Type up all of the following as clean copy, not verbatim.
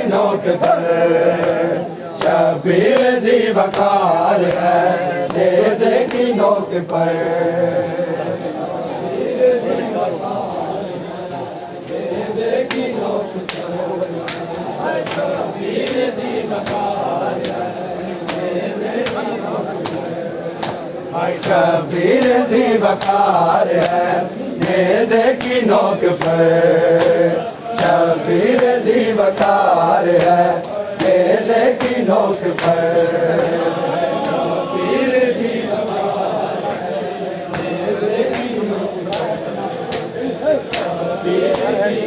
नोक पर शबीर जी वकार है नेज़े की नोक पर। शबीर जी वकार है नेज़े की नोक पर शबीर जी वकार है नेज़े की नोक पर। शबीर जी वकार है नेज़े की नोक पर शबीर जी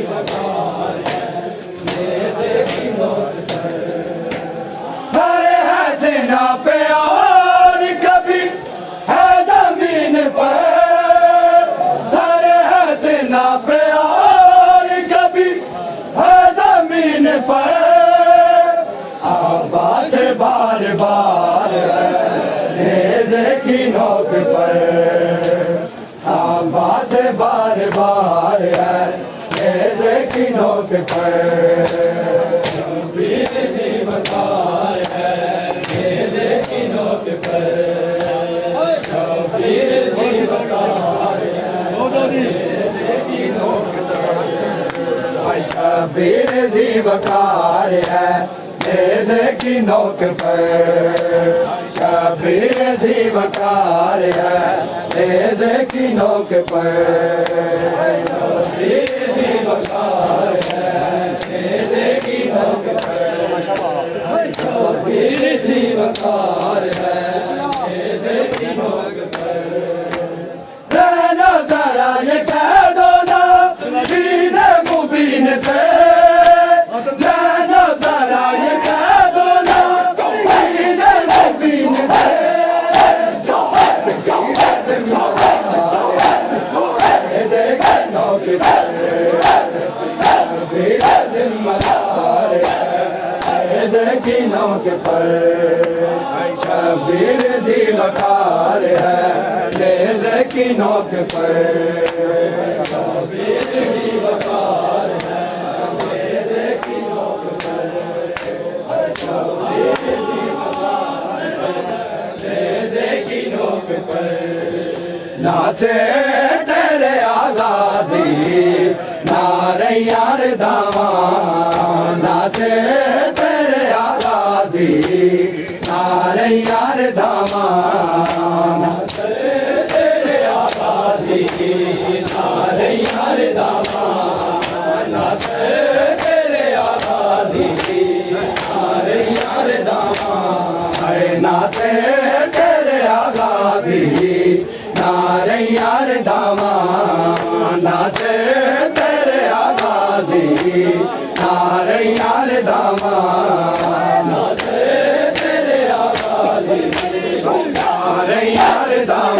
वकार है नेज़े की नोक पर। सारे हसीना पे और कभी है जमीन पर सारे हसीना पे और कभी है जमीन पर आवाज़ बार बार है नेज़े की नोक पर आवाज़ बार बार है नेज़े की नोक पर। शबीर जी वकार है नेज़े की नोक पर शबीर जी वकार है नेज़े की नोक पर। शबीर जी वकार है नेज़े की नोक पर शबीर जी वकार है नेज़े की नोक पर। शबीर जी वकार है नेज़े की नोक पर शबीर जी वकार है नेज़े की नोक पर। ज़रा ज़रा ये कह दो ना दीन मुबीन से ज़रा ज़रा ये कह दो ना दीन मुबीन से नेज़े की नोक पर शबीर ज़िम्मेदार है नेज़े की नोक पर। शबीर जी वकार है नेज़े की नोक पर शबीर जी वकार है नेज़े की नोक पर शबीर जी वकार है नेज़े की नोक पर। नाचे तेरे आगाज़ी नारे यार दावा नाचे तेरे आगाज़ी नारे यार दावा नाचे तेरे आगाज़ी नारे यार दावा नाचे तेरे आगाज़ी नारे यार दावा नाचे तेरे आगाज़ी नारे यार दावा नाचे तेरे आगाज़ी नारे यार दावा नाचे तेरे आगाज़ी नारे यार दावा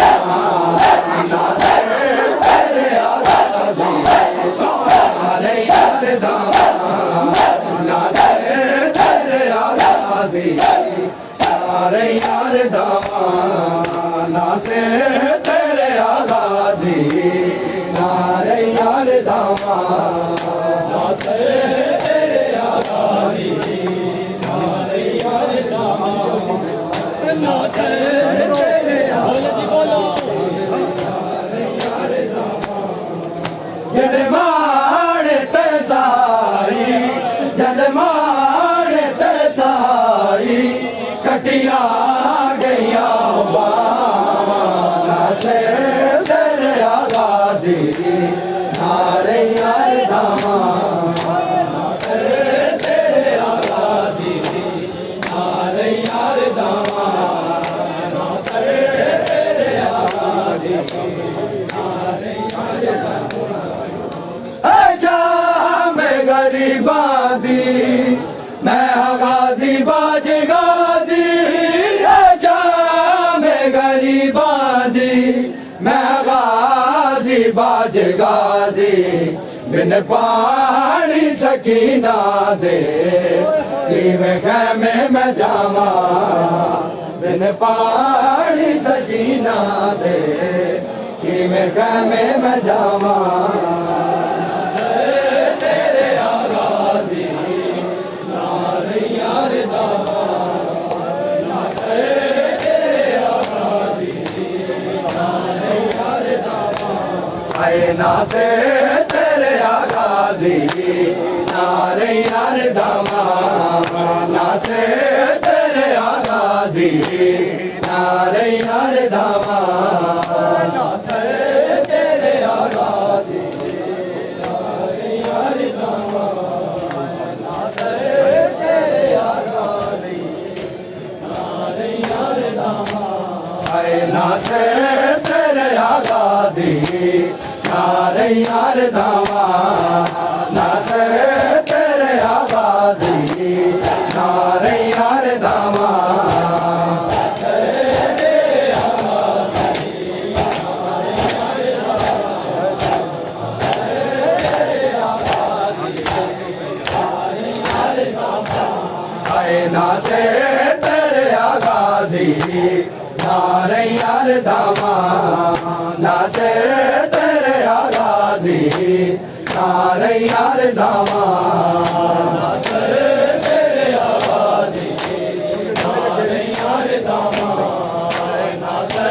नाचे तेरे आगाज़ी नारे यार दावा नाचे तेरे आगाज़ी नारे यार दावा नाचे तेरे आगाज़ी नारे यार दावा नाचे तेरे आगाज़ी नारे यार दावा नाचे तेरे आगाज़ी नारे दावा। जदमाण तसाई जदमाण तसाई कटिया गया नाचे तेरे आगाज़ी नारे यार दावा नाचे तेरे आगाज़ी नारे यार दावा नाचे तेरे आगाज़ी नारे यार दावा। शाम गरीबा दी मैं गाज़ी बाज गाज़ी शाम गरीबा दी मैं गाज़ी बाज गाज़ी बिन पानी सकीना दे मैं खैमे में जावा बिन पानी सकीना दे मैं खैमे में जावा। नासे तेरे आगाजी नारे यार दामा नासे तेरे आगाजी नारे यार दामा नासे तेरे आगाजी नारे यार दामा नासे तेरे आगाजी नारे यार दामा नासे तेरे आगाजी नारे यार दामा नासे तेरे आगाजी नारे यार दामा नासे तेरे आगाजी नारे यार दामा नासे तेरे आगाजी नारे यार दामा नासे तेरे आगाजी नारे यार दामा नासे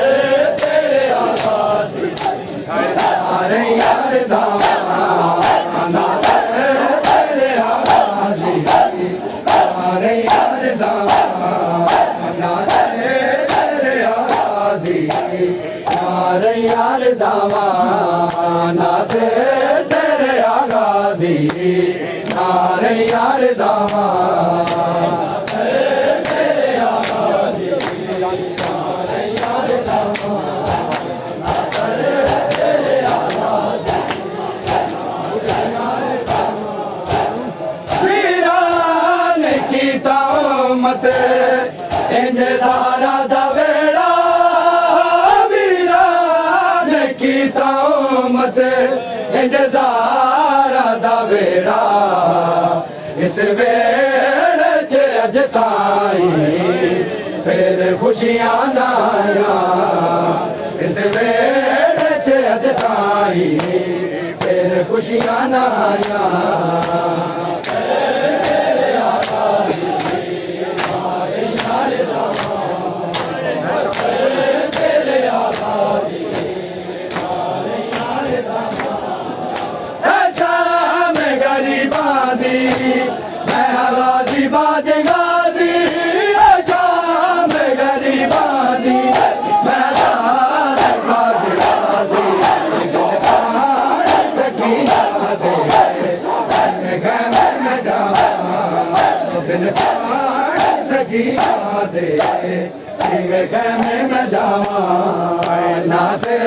तेरे आगाजी नारे यार दामा नासे तेरे आगाजी नारे यार दामा नासे तेरे आगाजी नारे यार दामा नासे तेरे आगाजी नारे यार दामा नासे तेरे आगाजी नारे यार दामा नासे तेरे आगाजी वीरान की तामत इंतज़ारा दा वेड़ा वीरान की तामत इंतज़ारा दा वेड़ा इस वेड़े च अज ताईं फिर खुशियां नाया इस वेड़े च अज ताईं फिर खुशियां नाया मैं गाजी बाज गाजी शाम गरीबादी मैं बाज गाजी सकीना दे मैं जावा सकीना दे मैं जावा नासे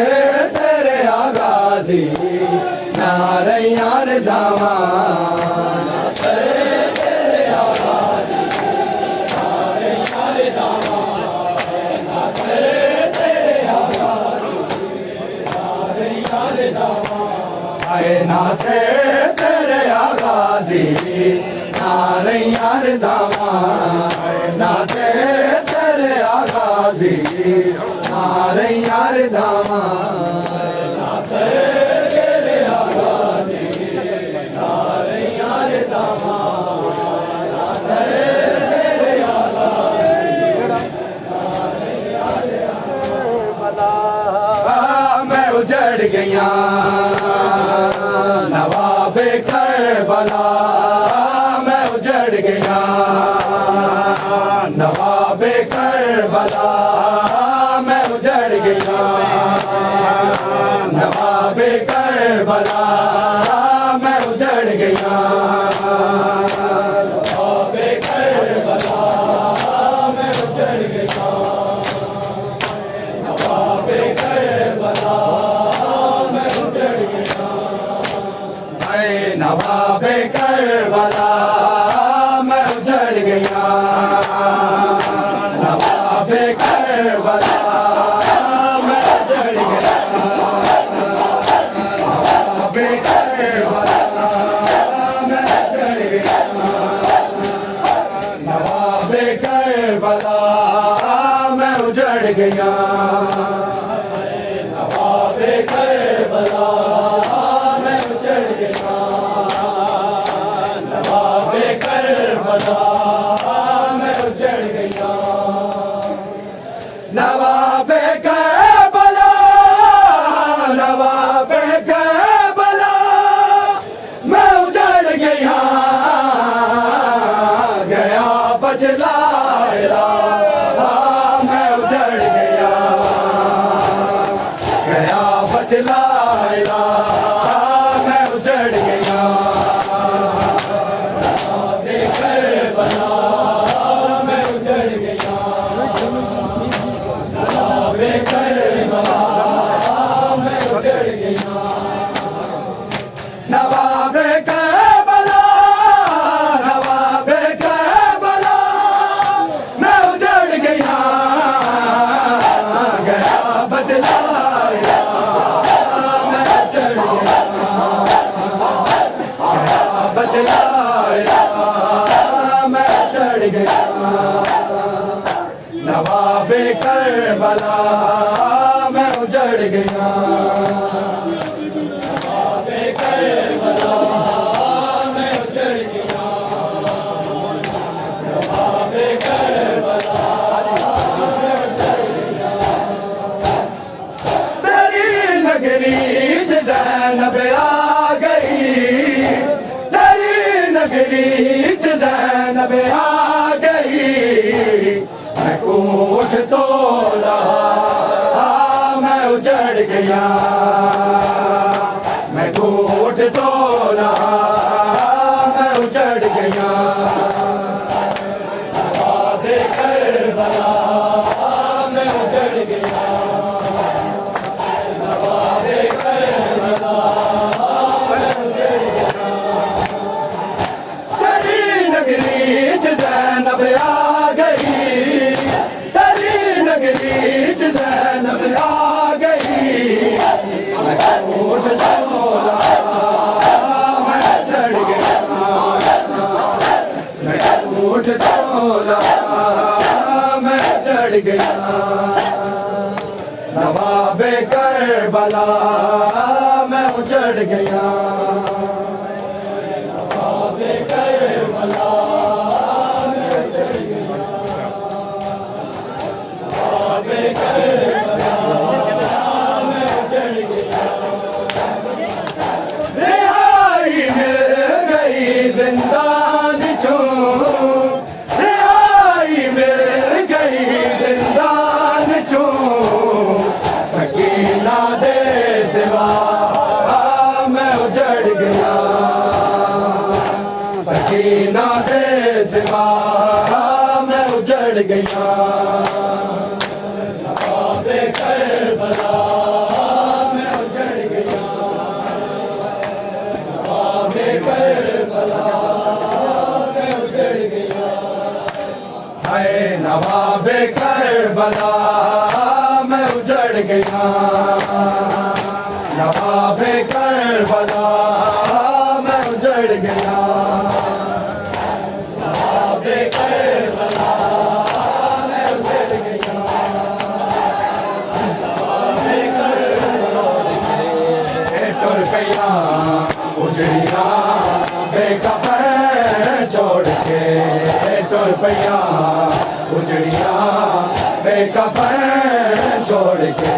तेरे आगाजी नारे यार दामा नासे तेरे आगाजी नारे यार दामा नासे तेरे आगाजी नारे यार दामा नासे तेरे आगाजी नारे यार दामा नासे तेरे आगाजी नारे यार दामा नासे तेरे आगाजी नारे यार दामा नासे तेरे आगाजी नारे यार दामा मैं उजड़ गया नवाबे करबला मैं उजड़ गया नवाबे करबला मैं उजड़ गया नवाबे करबला मैं उजड़ गया नवाबे करबला मैं उजड़ गया नवाबे करबला मैं उजड़ गया नवाबे करबला मैं उजड़ गया नवाबे करबला मैं उजड़ गया नवाबे करबला मैं उजड़ गया नवाबे करबला मैं उजड़ गया नवाबे करबला मैं उजड़ गया नवाबे करबला मैं उजड़ गया नवाबे करबला नवाबे करबला बचलाया मैं उजड़ गया बचलाया मैं उजड़ गया करबला मैं उजड़ गया करबला मैं उजड़ गया नवाबे करबला मैं उजड़ गया बचलाया बचलाया मैं उजड़ गया नवाबे करबला मैं उजड़ गया नवाबे करबला मैं उजड़ गया नवाबे करबला तेरी नगरी ज़ैनब आ गई नगरी ज़ैनब आ गई मैं कोट तोला मैं उजड़ गया मैं कोट तोला मैं उजड़ गया नवाबे करबला मैं उजड़ गया नवाबे करबला ज़ैनब आ गई तेरी नगरी ज़ैनब आ गई मैं कोट तोला मैं उजड़ गया मैं कोट तोला मैं उजड़ गया नवाबे करबला मैं उजड़ गया नवाबे करबला रिहाई मिल गई जिंदान चो रिहाई मिल गई जिंदान चो सकीना दे सिवा मैं उजड़ गया सकीना दे सिवा मैं उजड़ गया करबला मैं उजड़ गया नवाबे करबला मैं उजड़ गया हाय नवाबे करबला मैं उजड़ गया नवाबे करबला मैं उजड़ गया नवाबे करबला मैं उजड़ गया रुपया उजड़िया बेकफन छोड़ के रुपया उजड़िया बेकफन छोड़ के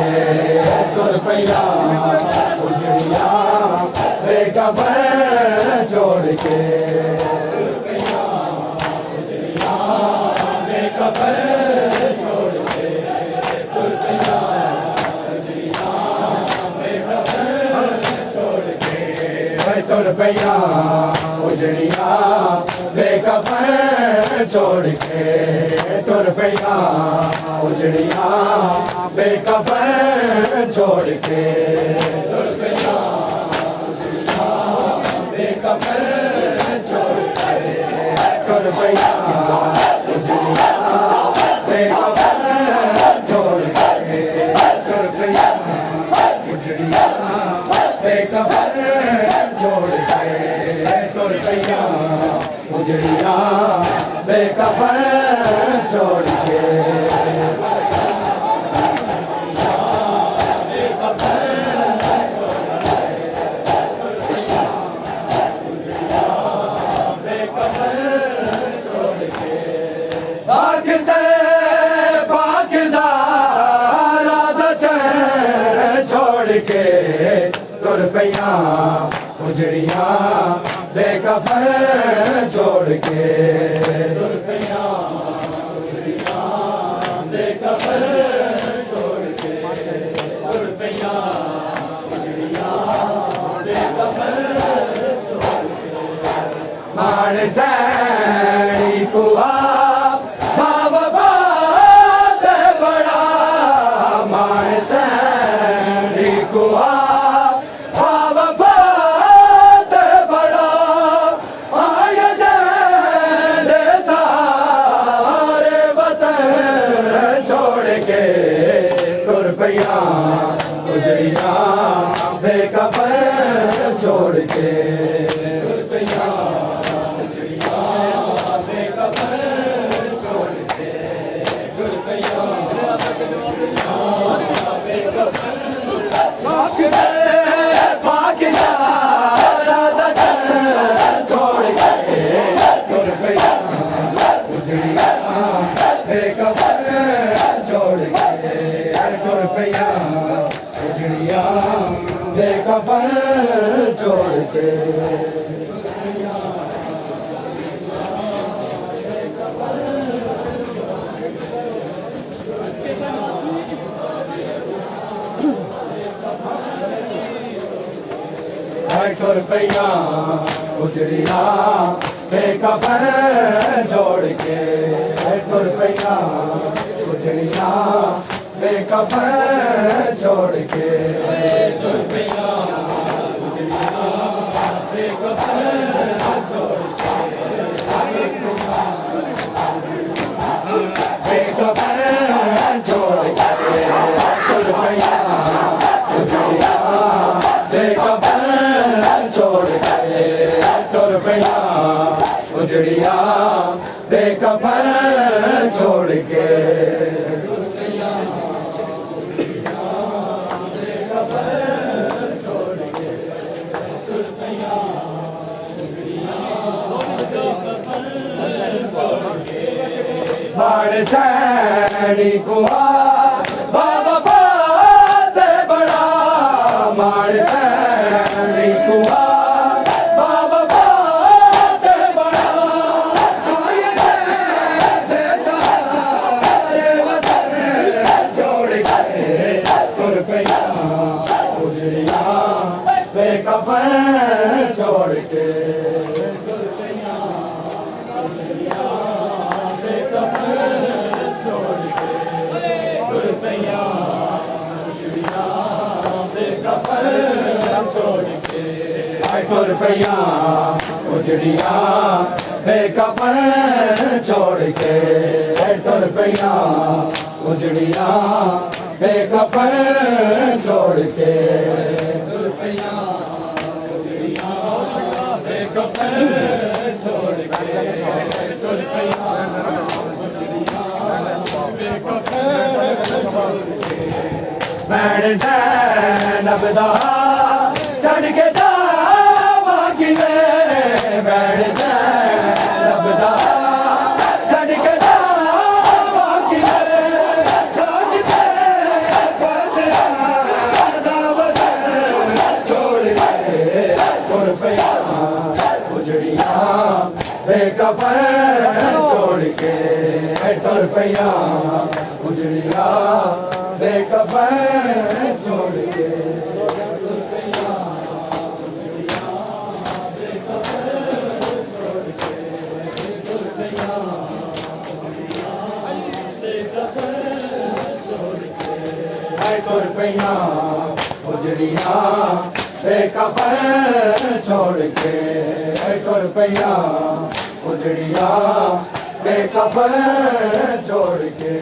रुपया उजड़िया बेकफन छोड़ के रुपया उजड़िया बेकफन छोड़ के रुपया रुपया उजड़िया बेकफन छोड़ के रुपया उजड़िया बेकफन छोड़ के रुपया उजड़िया बेकफन छोड़ के रुपया उजड़िया बेकफन छोड़ के रुपया उजड़िया बेकफन छोड़ के रुपया उजड़िया बेकफन छोड़ के रुपया उजड़िया बेकफन छोड़ के रुपया मानसैनी कुआ भाव बात बड़ा मानसैनी कुआ भाव बात बड़ा आय दे सारे वतन छोड़ के तुर पैया गुजरिया बेकफन छोड़ के तुर पैया गुजरिया बेकफन छोड़ के तुर पैया बेकफन पाकिस्तान छोड़ के तुर पैया गुजरिया बेकफन छोड़ के तुर पैया गुजरिया बेकफन छोड़ के तुर पैया गुजरिया बेकफन छोड़ के तुर पैया गुजरिया बेकफन छोड़ के तुर पैया गुजरिया बेकफन छोड़ के बेकफन छोड़ के तुर पैया गुजरिया बेकफन छोड़ के तुर पैया गुजरिया बेकफन छोड़ के मानसैनी कुआ बाबा बात बड़ा मानसैनी कुआ बाबा बात बड़ा सारे वतन छोड़ के तुर पैया गुजरिया बेकफन छोड़ के तुर पैया गुजरिया बेकफन छोड़ के तुर पैया गुजरिया बेकफन छोड़ के तुर पैया गुजरिया बेकफन छोड़ के तुर पैया गुजरिया बेकफन छोड़ के बैठ ज़ैनब दा चढ़ के जा बाकी में बैठ ज़ैनब दा चढ़ के जा बाकी में राज दे दावत छोड़ के तुर पैया गुजरिया बेकफन छोड़ के तुर पैया गुजरिया बेकफन छोड़ के तुर पैया गुजरिया बेकफन छोड़ के तुर पैया गुजरिया बेकफन छोड़ के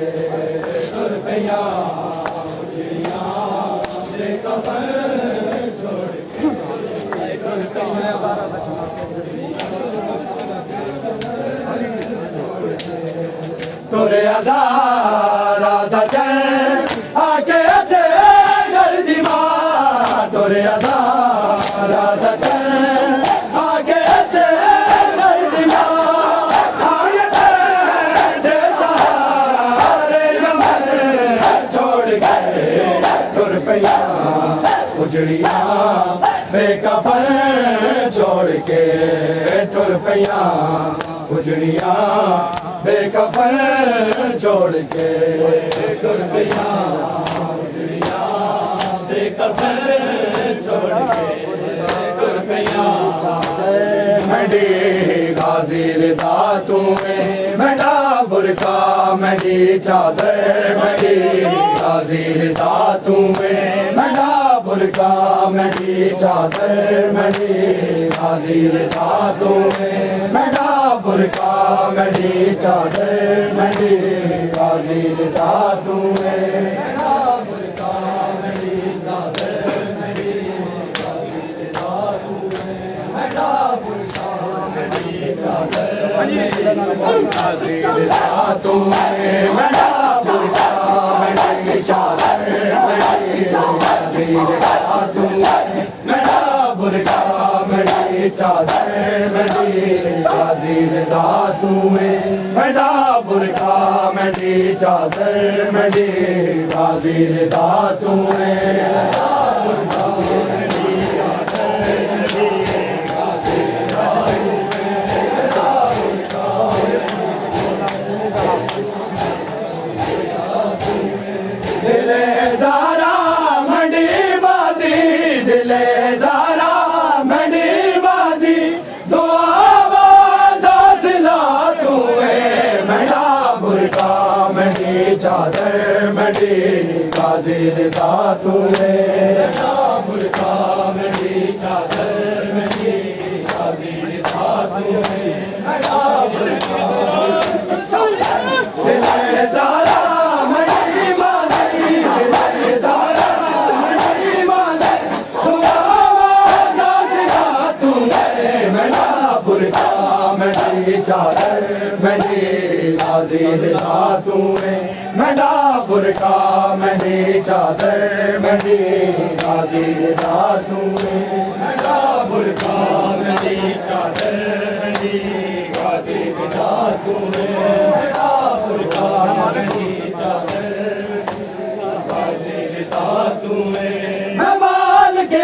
तुर पैया गुजरिया बेकफन छोड़ के तुर पैया तुर हज़ारा दचन आके ऐसे गर्दी माँ तुर हज़ारा दचन आके ऐसे गर्दी माँ छोड़ के तुर पैया गुजरिया बेकफन छोड़ के तुर पैया गुजरिया बेकफन छोड़ के तुर पैया गुजरिया बेकफन छोड़ के तुर पैया मंडी दातू में मैडा बुरका मैडी चादर मैडी गाजीर दातू में मैडा बुरका मैडी चादर मैडी गाजीर दातू में मैडा बुरका मैडी चादर मैडी गाजीर दातू में मैडा बुरका मैडी चादर मैडी गाजीर दातू में मैडा बुरका मैडी चादर गाजीर दातू में मैडा बुरका मैडी चादर मैडी गाजीर दातू में मैडा बुरका मैडी चादर मैडी गाजीर दातू में मैडा बुरका मैडी चादर मैडी गाजीर दातू दिले ज़ारा मंडी बादी दिले ज़ारा मंडी बादी दुआ दासिला तुए मैडा बुरका मंडी चादर मंडी गाजीर दातू मैडा बुरका मंडी चादर मंडी गाजीर दातू मैडा बुरका दिले ज़ारा चादर मैंने गाजीर दातू में मैडा बुरका मैंने चादर मैंने गाजीर दातू में मैडा बुरका मैंने चादर मैंने गाजीर दातू में मैडा बुरका मैंने चादर गाजीर दातू में माल के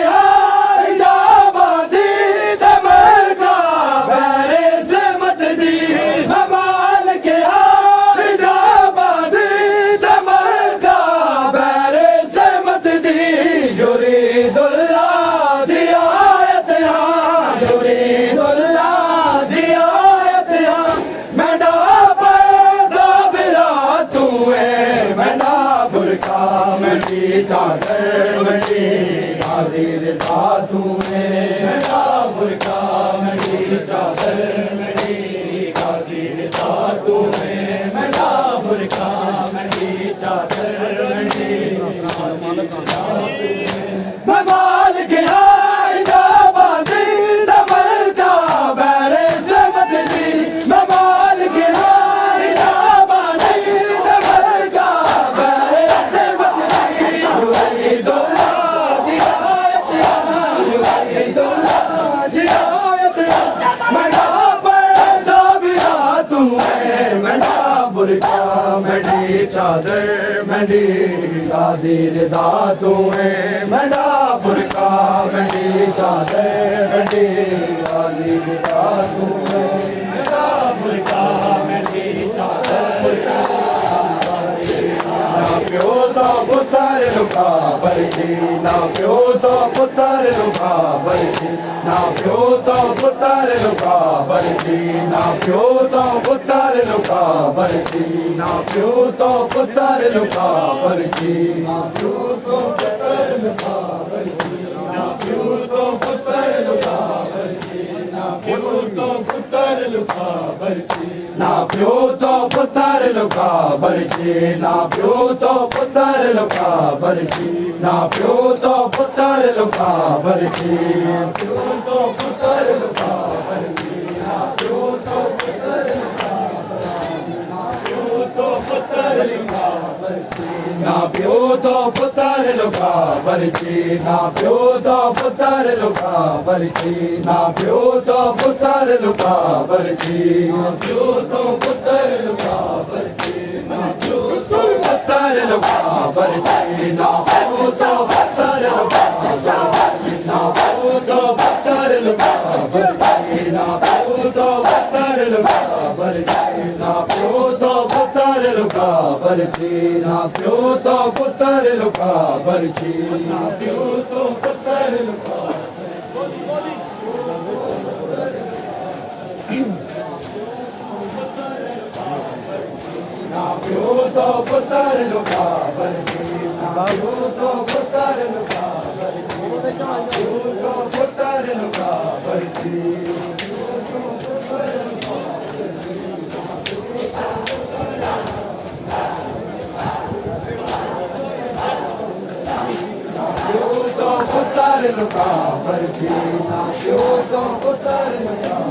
चादर मंडी गाजीर दातू में मैडा बुरका मंडी चादर मंडी गाजीर दातू में मैडा बुरका मंडी चादर मंडी माल के बादी दमल का बैरे से बदली माल के बादी दमल का बैरे से मैडी चादर मैडी गाजीर दातू में मैडा बुरका मैडी चादर मैडी गाजीर दातू में मैडा बुरका मैडी चादर प्यो तो पुत्र लुका बरछी ना प्यो तो पुत्र लुका बरछी ना प्यो तो पुत्र लुका बरछी ना प्यो तो पुत्र लुका बरछी ना प्यो तो पुत्र लुका बरछी ना प्यो तो पुत्र लुका बरछी ना प्यो तो पुत्र लुका बरछी ना प्यो तो पुत्र लुका बरछी ना प्यो तो पुत्र लुका बरछी ना प्यो तो पुत्र लुका बरछी ना प्यो तो पुत्र लुका बरछी ना प्यो तो पुत्र लुका बरछी ना प्यो तो पुत्र लुका ना प्यो तो पुत्र लुका बरछी ना प्यो तो पुत्र लुका बरछी ना प्यो तो पुत्र लुका बरछी ना प्यो तो पुत्र लुका बरछी ना प्यो तो पुत्र लुका बरछी ना प्यो तो पुत्र लुका बरछी ना प्यो तो पुत्र लुका बरछी ना प्यो तो पुत्र लुका बरछी ना प्यो तो पुत्र लुका बरछी ना प्यो तो पुत्र लुका बरछी ना प्यो तो पुत्र लुका तो पुत्र लुका बरसी ना प्यो तो पुत्र लुका बरसी प्यो तो पुत्र लुका बरसी पुत्र लुका बरसी ना प्यो तो पुत्र लुका